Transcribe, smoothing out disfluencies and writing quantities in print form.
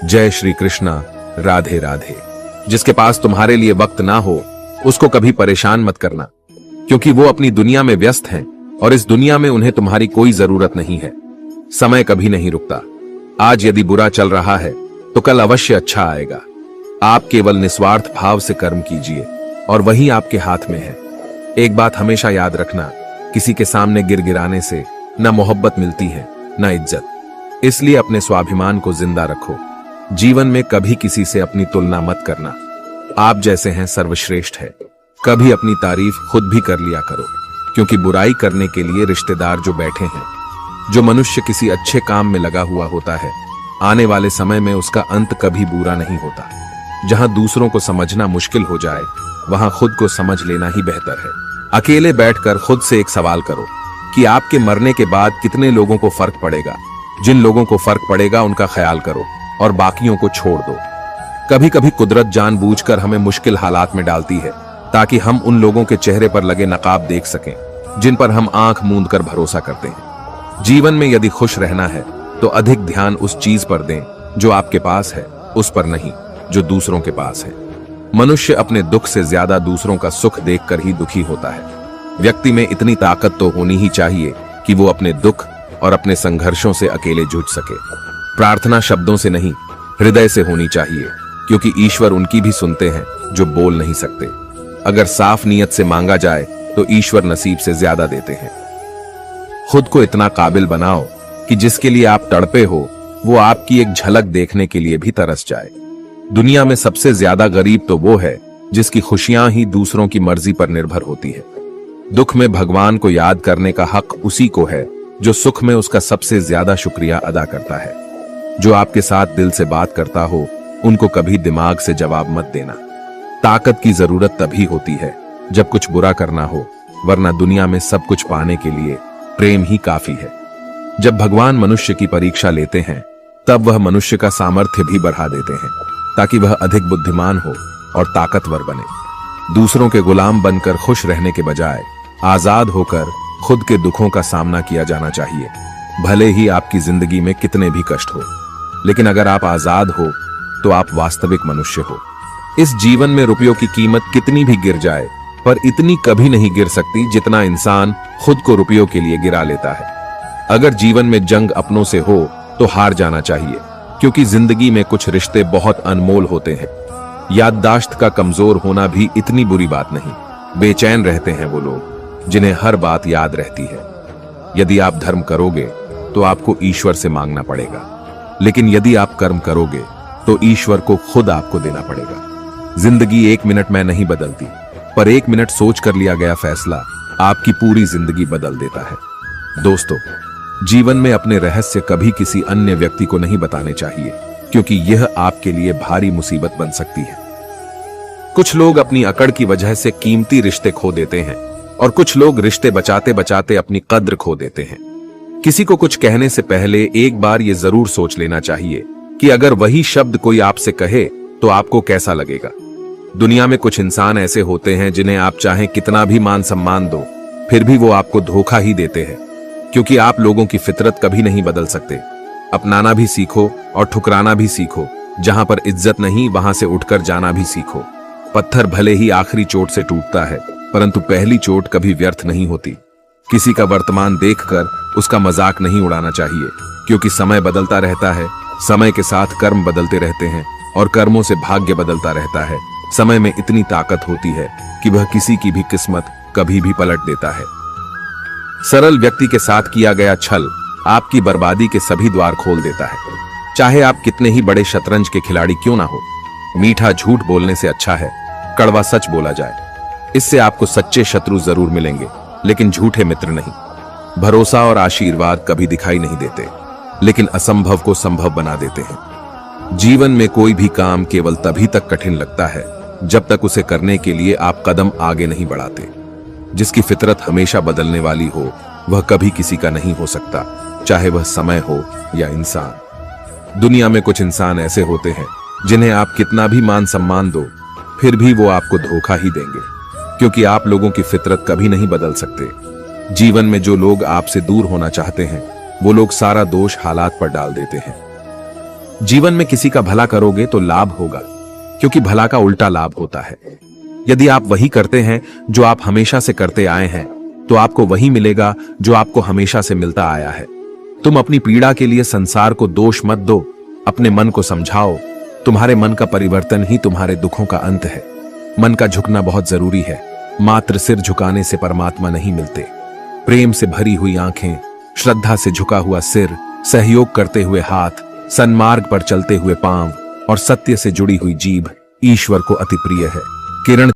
जय श्री कृष्णा। राधे राधे। जिसके पास तुम्हारे लिए वक्त ना हो उसको कभी परेशान मत करना, क्योंकि वो अपनी दुनिया में व्यस्त हैं और इस दुनिया में उन्हें तुम्हारी कोई जरूरत नहीं है। समय कभी नहीं रुकता। आज यदि बुरा चल रहा है तो कल अवश्य अच्छा आएगा। आप केवल निस्वार्थ भाव से कर्म कीजिए और वही आपके हाथ में है। एक बात हमेशा याद रखना, किसी के सामने गिड़गिड़ाने से न मोहब्बत मिलती है न इज्जत। इसलिए अपने स्वाभिमान को जिंदा रखो। जीवन में कभी किसी से अपनी तुलना मत करना। आप जैसे हैं सर्वश्रेष्ठ है। कभी अपनी तारीफ खुद भी कर लिया करो, क्योंकि बुराई करने के लिए रिश्तेदार जो बैठे हैं। जो मनुष्य किसी अच्छे काम में लगा हुआ होता है, आने वाले समय में उसका अंत कभी बुरा नहीं होता। जहां दूसरों को समझना मुश्किल हो जाए, वहां खुद को समझ लेना ही बेहतर है। अकेले बैठकर खुद से एक सवाल करो कि आपके मरने के बाद कितने लोगों को फर्क पड़ेगा। जिन लोगों को फर्क पड़ेगा उनका ख्याल करो और बाकियों को छोड़ दो। कभी कभी कुदरत जानबूझकर हमें मुश्किल हालात में डालती है, ताकि हम उन लोगों के चेहरे पर लगे नकाब देख सकें जिन पर हम आंख मूंद कर भरोसा करते हैं। जीवन में यदि खुश रहना है तो अधिक ध्यान उस चीज पर दें जो आपके पास है, उस पर नहीं जो दूसरों के पास है। मनुष्य अपने दुख से ज्यादा दूसरों का सुख देखकर ही दुखी होता है। व्यक्ति में इतनी ताकत तो होनी ही चाहिए कि वो अपने दुख और अपने संघर्षों से अकेले जूझ सके। प्रार्थना शब्दों से नहीं, हृदय से होनी चाहिए, क्योंकि ईश्वर उनकी भी सुनते हैं जो बोल नहीं सकते। अगर साफ नीयत से मांगा जाए तो ईश्वर नसीब से ज्यादा देते हैं। खुद को इतना काबिल बनाओ कि जिसके लिए आप तड़पे हो वो आपकी एक झलक देखने के लिए भी तरस जाए। दुनिया में सबसे ज्यादा गरीब तो वो है जिसकी खुशियां ही दूसरों की मर्जी पर निर्भर होती है। दुख में भगवान को याद करने का हक उसी को है जो सुख में उसका सबसे ज्यादा शुक्रिया अदा करता है। जो आपके साथ दिल से बात करता हो उनको कभी दिमाग से जवाब मत देना। ताकत की जरूरत तभी होती है जब कुछ बुरा करना हो, वरना दुनिया में सब कुछ पाने के लिए प्रेम ही काफी है। जब भगवान मनुष्य की परीक्षा लेते हैं तब वह मनुष्य का सामर्थ्य भी बढ़ा देते हैं, ताकि वह अधिक बुद्धिमान हो और ताकतवर बने। दूसरों के गुलाम बनकर खुश रहने के बजाय आजाद होकर खुद के दुखों का सामना किया जाना चाहिए। भले ही आपकी जिंदगी में कितने भी कष्ट हो, लेकिन अगर आप आजाद हो तो आप वास्तविक मनुष्य हो। इस जीवन में रुपयों की कीमत कितनी भी गिर जाए, पर इतनी कभी नहीं गिर सकती जितना इंसान खुद को रुपयों के लिए गिरा लेता है। अगर जीवन में जंग अपनों से हो तो हार जाना चाहिए, क्योंकि जिंदगी में कुछ रिश्ते बहुत अनमोल होते हैं। याददाश्त का कमजोर होना भी इतनी बुरी बात नहीं। बेचैन रहते हैं वो लोग जिन्हें हर बात याद रहती है। यदि आप धर्म करोगे तो आपको ईश्वर से मांगना पड़ेगा, लेकिन यदि आप कर्म करोगे तो ईश्वर को खुद आपको देना पड़ेगा। जिंदगी 1 मिनट में नहीं बदलती, पर 1 मिनट सोच कर लिया गया फैसला आपकी पूरी जिंदगी बदल देता है। दोस्तों, जीवन में अपने रहस्य कभी किसी अन्य व्यक्ति को नहीं बताने चाहिए, क्योंकि यह आपके लिए भारी मुसीबत बन सकती है। कुछ लोग अपनी अकड़ की वजह से कीमती रिश्ते खो देते हैं और कुछ लोग रिश्ते बचाते बचाते अपनी कद्र खो देते हैं। किसी को कुछ कहने से पहले एक बार यह जरूर सोच लेना चाहिए कि अगर वही शब्द कोई आपसे कहे तो आपको कैसा लगेगा। दुनिया में कुछ इंसान ऐसे होते हैं जिन्हें आप चाहे कितना भी मान सम्मान दो, फिर भी वो आपको धोखा ही देते हैं, क्योंकि आप लोगों की फितरत कभी नहीं बदल सकते। अपनाना भी सीखो और ठुकराना भी सीखो। जहां पर इज्जत नहीं वहां से उठकर जाना भी सीखो। पत्थर भले ही आखिरी चोट से टूटता है, परंतु पहली चोट कभी व्यर्थ नहीं होती। किसी का वर्तमान देखकर उसका मजाक नहीं उड़ाना चाहिए, क्योंकि समय बदलता रहता है। समय के साथ कर्म बदलते रहते हैं और कर्मों से भाग्य बदलता रहता है। समय में इतनी ताकत होती है कि वह किसी की भी किस्मत कभी भी पलट देता है। सरल व्यक्ति के साथ किया गया छल आपकी बर्बादी के सभी द्वार खोल देता है। चाहे आप कितने ही बड़े शतरंज के खिलाड़ी क्यों ना हो, मीठा झूठ बोलने से अच्छा है कड़वा सच बोला जाए। इससे आपको सच्चे शत्रु जरूर मिलेंगे, लेकिन झूठे मित्र नहीं। भरोसा और आशीर्वाद कभी दिखाई नहीं देते, लेकिन असंभव को संभव बना देते हैं। जीवन में कोई भी काम केवल तभी तक कठिन लगता है जब तक उसे करने के लिए आप कदम आगे नहीं बढ़ाते। जिसकी फितरत हमेशा बदलने वाली हो वह कभी किसी का नहीं हो सकता, चाहे वह समय हो या इंसान। दुनिया में कुछ इंसान ऐसे होते हैं जिन्हें आप कितना भी मान सम्मान दो, फिर भी वो आपको धोखा ही देंगे, क्योंकि आप लोगों की फितरत कभी नहीं बदल सकते। जीवन में जो लोग आपसे दूर होना चाहते हैं वो लोग सारा दोष हालात पर डाल देते हैं। जीवन में किसी का भला करोगे तो लाभ होगा, क्योंकि भला का उल्टा लाभ होता है। यदि आप वही करते हैं जो आप हमेशा से करते आए हैं, तो आपको वही मिलेगा जो आपको हमेशा से मिलता आया है। तुम अपनी पीड़ा के लिए संसार को दोष मत दो, अपने मन को समझाओ। तुम्हारे मन का परिवर्तन ही तुम्हारे दुखों का अंत है। मन का झुकना बहुत जरूरी है। मात्र सिर झुकाने से परमात्मा नहीं मिलते। प्रेम से भरी हुई आंखें, श्रद्धा से झुका हुआ सिर, सहयोग करते हुए हाथ, सन्मार्ग पर चलते हुए पांव और सत्य से जुड़ी हुई जीभ ईश्वर को अति प्रिय है। किरण